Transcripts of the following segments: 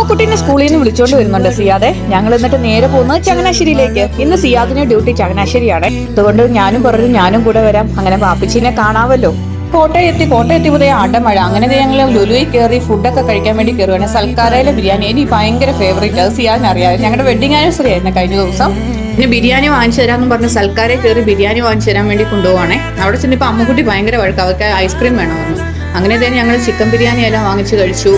അമ്മുക്കുട്ടീനെ സ്കൂളിൽ നിന്ന് വിളിച്ചോണ്ട് വരുന്നുണ്ട് സിയാദെ. ഞങ്ങൾ എന്നിട്ട് നേരെ പോകുന്നത് ചങ്ങനാശ്ശേരിയിലേക്ക്. ഇന്ന് സിയാദിന് ഡ്യൂട്ടി ചങ്ങനാശ്ശേരിയാണ്. അതുകൊണ്ട് ഞാനും പറഞ്ഞു ഞാനും കൂടെ വരാം, അങ്ങനെ പാപ്പിച്ചിനെ കാണാമല്ലോ. കോട്ടയെത്തിയപ്പോഴേ അടമഴ. അങ്ങനെ ഞങ്ങൾ ലുലുവിൽ കയറി ഫുഡൊക്കെ കഴിക്കാൻ വേണ്ടി കയറുകയാണ്. സൽക്കാരയിലെ ബിരിയാണി എനിക്ക് ഭയങ്കര ഫേവറേറ്റ്. അത് സിയാദിന് അറിയാം. ഞങ്ങളുടെ വെഡിങ് ആനിവേഴ്സറി ആയിരുന്നു കഴിഞ്ഞ ദിവസം. പിന്നെ ബിരിയാണി വാങ്ങിച്ചു തരാമെന്ന് പറഞ്ഞ് സൽക്കാരെ കയറി ബിരിയാണി വാങ്ങിച്ചു തരാൻ വേണ്ടി കൊണ്ടുപോവാണേ. അവിടെ ചെന്നിപ്പോൾ അമ്മുക്കുട്ടി ഭയങ്കര വഴക്ക്, അവർക്ക് ഐസ്ക്രീം വേണമെന്ന്. അങ്ങനെ തന്നെ ഞങ്ങൾ ചിക്കൻ ബിരിയാണി എല്ലാം വാങ്ങിച്ചു കഴിച്ചു.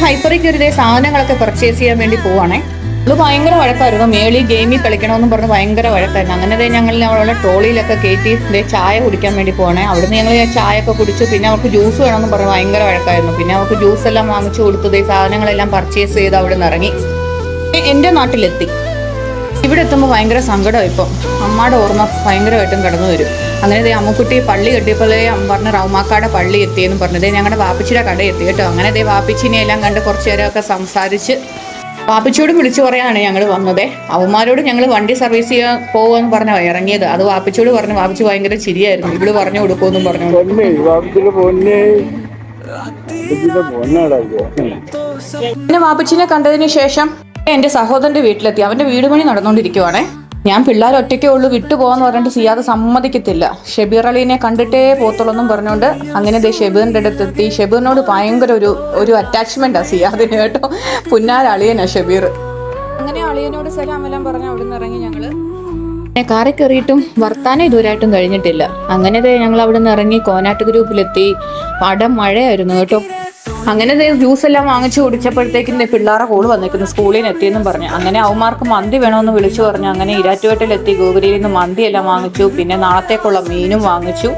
ഹൈപ്പറിൽ കയറിയ സാധനങ്ങളൊക്കെ പർച്ചേസ് ചെയ്യാൻ വേണ്ടി പോവാണേ. അത് ഭയങ്കര വഴക്കായിരുന്നു. മേളിൽ ഗെയിമിൽ കളിക്കണമെന്നും പറഞ്ഞ് ഭയങ്കര വഴക്കായിരുന്നു. അങ്ങനെ ഞങ്ങൾ അവളുടെ ട്രോളിയിലൊക്കെ കയറ്റി ചായ കുടിക്കാൻ വേണ്ടി പോകണേ. അവിടുന്ന് ഞങ്ങൾ ചായ ഒക്കെ കുടിച്ചു. പിന്നെ അവർക്ക് ജ്യൂസ് വേണമെന്ന് പറഞ്ഞ് ഭയങ്കര വഴക്കായിരുന്നു. പിന്നെ അവർക്ക് ജ്യൂസ് എല്ലാം വാങ്ങിച്ചു കൊടുത്തത്, സാധനങ്ങളെല്ലാം പർച്ചേസ് ചെയ്ത് അവിടെ നിന്ന് ഇറങ്ങി എൻ്റെ നാട്ടിലെത്തി. ഇവിടെ എത്തുമ്പോൾ ഭയങ്കര സങ്കടം. ഇപ്പം അമ്മയുടെ ഓർമ്മ ഭയങ്കരമായിട്ടും കടന്നു വരും. അങ്ങനെ അമ്മുക്കുട്ടി പള്ളി കെട്ടിയപ്പോഴേ പറഞ്ഞ് റൗമാക്കാടെ പള്ളി എത്തിയെന്ന് പറഞ്ഞത് ഞങ്ങളുടെ വാപ്പിച്ചിയുടെ കട എത്തി കേട്ടോ. അങ്ങനെ വാപ്പിച്ചിനെ എല്ലാം കണ്ട് കുറച്ച് നേരമൊക്കെ സംസാരിച്ച് വാപ്പിച്ചോടും വിളിച്ചു പറയാണ് ഞങ്ങൾ വന്നത്. അവന്മാരോട് ഞങ്ങൾ വണ്ടി സർവീസ് ചെയ്യാൻ പോകുമെന്ന് പറഞ്ഞ ഇറങ്ങിയത്. അത് വാപ്പിച്ചോട് പറഞ്ഞു. വാപ്പിച്ച് ഭയങ്കര ചിരിയായിരുന്നു. ഇവിടെ പറഞ്ഞു കൊടുക്കുമെന്നും പറഞ്ഞു. പിന്നെ വാപ്പിച്ചിനെ കണ്ടതിന് ശേഷം എന്റെ സഹോദരന്റെ വീട്ടിലെത്തി. അവന്റെ വീട് പണി നടന്നുകൊണ്ടിരിക്കുവാണേ. ഞാൻ പിള്ളേർ ഒറ്റയ്ക്കേ ഉള്ളൂ, വിട്ടു പോകാന്ന് പറഞ്ഞിട്ട് സിയാദ് സമ്മതിക്കത്തില്ല. ഷെബീർ അലീനെ കണ്ടിട്ടേ പോത്തുള്ളൂന്നും പറഞ്ഞുകൊണ്ട് അങ്ങനെ ഷെബീറിന്റെ അടുത്തെത്തി. ഷെബീറിനോട് ഭയങ്കര ഒരു അറ്റാച്ച്മെന്റാ സിയാദിന് കേട്ടോ. പുന്നാര അളിയനാ ഷെബീർ. അങ്ങനെ അളിയനോട് സലാമെല്ലാം പറഞ്ഞ് അവിടെ നിന്ന് ഇറങ്ങി. ഞങ്ങള് കാറിൽ കയറിയിട്ടും വർത്താനം ഇതുവരെയായിട്ടും കഴിഞ്ഞിട്ടില്ല. അങ്ങനെ ഞങ്ങൾ അവിടെ നിന്ന് ഇറങ്ങി കോനാട്ട് ഗ്രൂപ്പിലെത്തി. പടം മഴയായിരുന്നു കേട്ടോ. അങ്ങനെ ജ്യൂസ് എല്ലാം വാങ്ങിച്ചു കുടിച്ചപ്പോഴത്തേക്കും പിള്ളേരെ കോള് വന്നിരിക്കുന്നു, സ്കൂളിൽ നിന്ന് എത്തിയെന്നും പറഞ്ഞു. അങ്ങനെ അവന്മാർക്ക് മന്തി വേണമെന്ന് വിളിച്ചു പറഞ്ഞു. അങ്ങനെ ഇരാറ്റുപേട്ടയിലെത്തി. ഗോകുലിയിൽ നിന്ന് മന്തി എല്ലാം വാങ്ങിച്ചു. പിന്നെ നാളത്തേക്കുള്ള മീനും വാങ്ങിച്ചു.